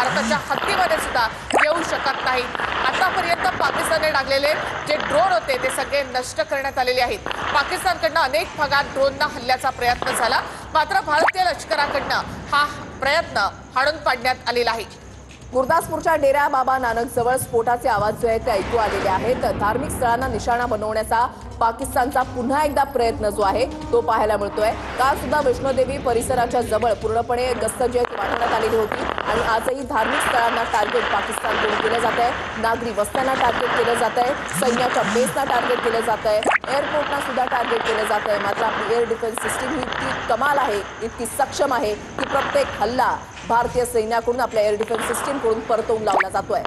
भारताच्या हद्दीमध्ये सुद्धा येऊ शकत नाही। आतापर्यंत पाकिस्तानने डागलेले जे ड्रोन होते ते सगळे नष्ट करण्यात आलेले आहेत। पाकिस्तानकडून अनेक भागात ड्रोनना हल्ल्याचा प्रयत्न झाला, मात्र भारतीय लष्कराकडून हा प्रयत्न हाणून पाडण्यात आलेला आहे। गुरदासपूरच्या डेरा बाबा नानक जवळ स्फोटाचे आवाज जो आहे ते ऐकू आलेले आहेत। धार्मिक स्थळांना निशाणा बनवण्याचा पाकिस्तानचा पुन्हा एकदा प्रयत्न जो आहे तो पाहायला मिळतोय। काल सुद्धा वैष्णोदेवी परिसराच्या जवळ पूर्णपणे गस्त जी आहे ती वाढवण्यात आलेली होती आणि आजही धार्मिक स्थळांना टार्गेट पाकिस्तानकडून केलं जात आहे। नागरी वस्त्यांना टार्गेट केलं जात आहे, सैन्याच्या बेसना टार्गेट केलं जात आहे, एअरपोर्टना सुद्धा टार्गेट केलं जात आहे। मात्र आपली एअर डिफेन्स सिस्टीम ही इतकी कमाल आहे, इतकी सक्षम आहे की प्रत्येक हल्ला भारतीय सैन्याकडून आपल्या एअर डिफेन्स सिस्टीमकडून परतवून लावला जातोय।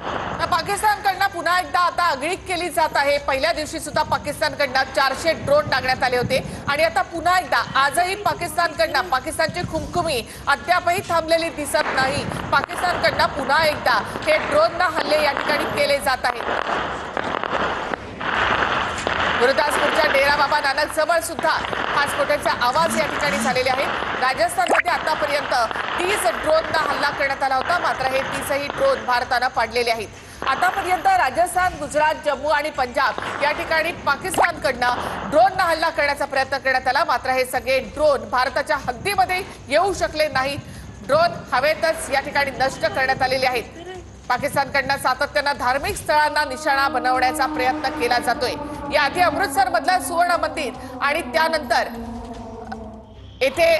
पाकिस्तानकडनं पुन्हा एकदा आता आगळीक केली जात आहे। पहिल्या दिवशी सुद्धा पाकिस्तानकडनं 400 ड्रोन टाकण्यात आले होते आणि आता पुन्हा एकदा आजही पाकिस्तानकडनं पाकिस्तानची खुमखुमी अद्यापही थांबलेली दिसत नाही। पाकिस्तानकडनं पुन्हा एकदा हे ड्रोनना हल्ले या ठिकाणी केले जात आहेत। गुरदासपूरच्या डेरा बाबा नानक जवळ सुद्धा हा स्फोटाचे आवाज या ठिकाणी झालेले आहेत। राजस्थानमध्ये आतापर्यंत 30 ड्रोनना हल्ला करण्यात आला होता, मात्र हे 30ही ड्रोन भारतानं पाडलेले आहेत। आतापर्यंत राजस्थान, गुजरात, जम्मू आणि पंजाब या ठिकाणी पाकिस्तानकडनं ड्रोनना हल्ला करण्याचा प्रयत्न करण्यात आला, मात्र हे सगळे ड्रोन भारताच्या हद्दीमध्ये येऊ शकले नाहीत। ड्रोन हवेतच या ठिकाणी नष्ट करण्यात आलेले आहेत। पाकिस्तानकडनं सातत्यानं धार्मिक स्थळांना निशाणा बनवण्याचा प्रयत्न केला जातोय। याआधी अमृतसरमधलं सुवर्ण मंदिर आणि त्यानंतर येथे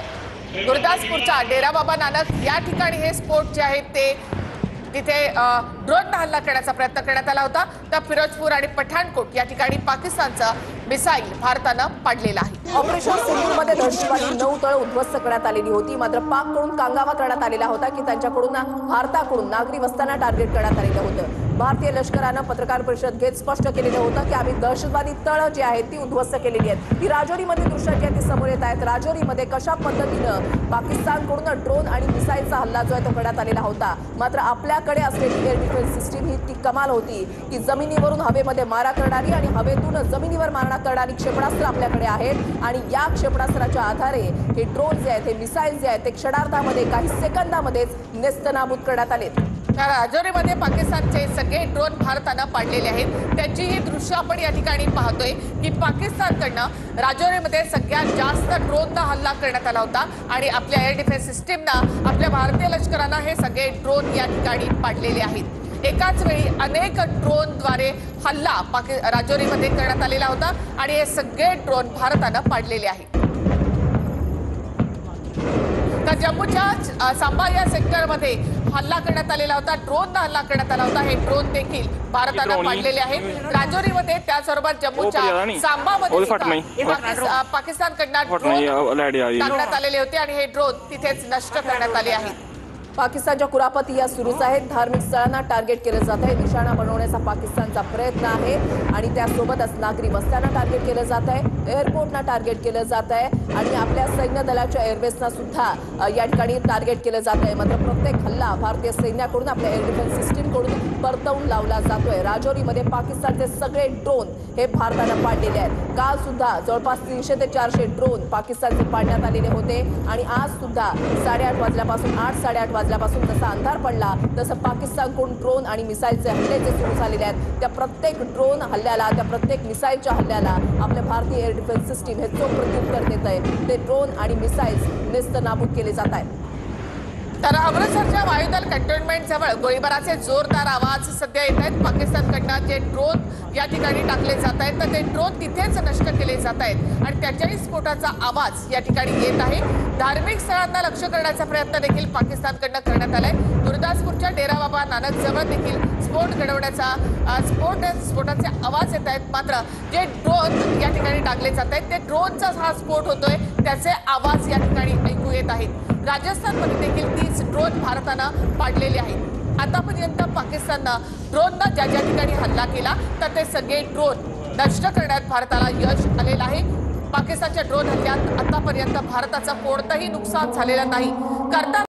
गुरदासपूरच्या डेरा बाबा नानक या ठिकाणी हे स्फोट जे आहेत ते तिथे ड्रोनना हल्ला करण्याचा प्रयत्न करण्यात आला होता। तर फिरोजपूर आणि पठाणकोट या ठिकाणी पाकिस्तानचा मिसाईल भारतानं पाडलेला आहे। ऑपरेशन सिंधूरमध्ये दहशतवादी 9 तळ उद्ध्वस्त करण्यात आलेली होती, मात्र पाककडून कांगावा करण्यात आलेला होता की त्यांच्याकडून भारताकडून नागरी वस्त्यांना टार्गेट करण्यात आलेलं होतं। भारतीय लष्करानं पत्रकार परिषद घेत स्पष्ट केलेलं होतं की आम्ही दहशतवादी तळ जी आहेत ती उद्ध्वस्त केलेली आहेत। ही राजौरीमध्ये दृश्य जी आहे ती समोर येत आहेत। राजौरीमध्ये कशा पद्धतीनं पाकिस्तानकडून ड्रोन आणि मिसाईलचा हल्ला जो आहे तो करण्यात आलेला होता, मात्र आपल्याकडे असलेली एअर डिफेन्स सिस्टीम ही इतकी कमाल होती की जमिनीवरून हवेमध्ये मारा करणारी आणि हवेतून जमिनीवर मारा करणारी क्षेपणास्त्र आपल्याकडे आहेत आणि या क्षेपणास्त्राच्या आधारे हे ड्रोन जे आहेत, हे मिसाईल जे आहेत ते क्षणार्धामध्ये काही सेकंदामध्येच नेस्तनाबूत करण्यात आले। राजौरीमध्ये पाकिस्तानचे सगळे ड्रोन भारतानं पाडलेले आहेत। त्यांची ही दृश्य आपण या ठिकाणी पाहतोय की पाकिस्तानकडनं राजौरीमध्ये सगळ्यात जास्त ड्रोनना हल्ला करण्यात आला होता आणि आपल्या एअर डिफेन्स सिस्टीमनं आपल्या भारतीय लष्करानं हे सगळे ड्रोन या ठिकाणी पाडलेले आहेत। एकाच वेळी अनेक ड्रोनद्वारे हल्ला राजौरीमध्ये करण्यात आलेला होता आणि हे सगळे ड्रोन भारतानं पाडलेले आहेत। तर जम्मूच्या सांबा या सेक्टरमध्ये हल्ला करण्यात आलेला होता, ड्रोनना हल्ला करण्यात आला होता। हे ड्रोन देखील भारतानं पाडलेले आहेत। राजौरीमध्ये त्याचबरोबर जम्मूच्या सांबामध्ये पाकिस्तानकडनं ड्रोन टाकण्यात आलेले होते आणि हे ड्रोन तिथेच नष्ट करण्यात आले आहेत। पाकिस्तानच्या कुरापती या सुरूच आहेत। धार्मिक स्थळांना टार्गेट केलं जात आहे, निशाणा बनवण्याचा पाकिस्तानचा प्रयत्न आहे आणि त्यासोबतच नागरी वस्त्यांना टार्गेट केलं जात आहे, एअरपोर्टना टार्गेट केलं जात आहे आणि आपल्या सैन्य दलाच्या एअरबेसना सुद्धा या ठिकाणी टार्गेट केलं जात आहे। मात्र प्रत्येक हल्ला भारतीय सैन्याकडून आपल्या एअर डिफेन्स सिस्टीमकडून परतवून लावला जातोय। राजौरीमध्ये पाकिस्तानचे सगळे ड्रोन हे भारतानं पाडलेले आहेत। काल सुद्धा जवळपास 300 ते 400 ड्रोन पाकिस्तानचे पाडण्यात आलेले होते आणि आज सुद्धा 8:30 वाजल्यापासून 8-8:30 वाजल्यापासून जसा अंधार पडला तसं पाकिस्तानकडून ड्रोन आणि मिसाईलचे हल्ले जे सुरू झालेले आहेत त्या प्रत्येक ड्रोन हल्ल्याला, त्या प्रत्येक मिसाईलच्या हल्ल्याला आपल्या भारतीय एअर डिफेन्स सिस्टीम हे चोख प्रत्युत्तर देत आहे। ते ड्रोन आणि मिसाईल्स नेस्तनाबूत केले जात आहेत। तर अमृतसरच्या वायुदल कंटोनमेंट जवळ गोळीबाराचे जोरदार आवाज सध्या येत आहेत। पाकिस्तानकडनं जे ड्रोन या ठिकाणी टाकले जात आहेत तर ते ड्रोन तिथेच नष्ट केले जात आहेत आणि त्याच्याही स्फोटाचा आवाज या ठिकाणी येत आहे। धार्मिक स्थळांना लक्ष्य करण्याचा प्रयत्न देखील पाकिस्तानकडनं करण्यात आलाय। गुरदासपूरच्या डेरा बाबा नानक जवळ देखील स्फोट घडवण्याचा स्फोटाचे आवाज येत आहेत, मात्र जे ड्रोन या ठिकाणी टाकले जात आहेत ते ड्रोनचा हा स्फोट होतोय त्याचे आवाज या ठिकाणी ऐकू येत आहेत। राजस्थानमध्ये देखील 30 ड्रोन भारतानं पाडलेले आहेत। आतापर्यंत पाकिस्ताननं ड्रोनना ज्या ज्या ठिकाणी हल्ला केला तर ते सगळे ड्रोन नष्ट करण्यात भारताला यश आलेलं आहे। पाकिस्तानच्या ड्रोन हल्ल्यात आतापर्यंत भारताचं कोणतंही नुकसान झालेलं नाही।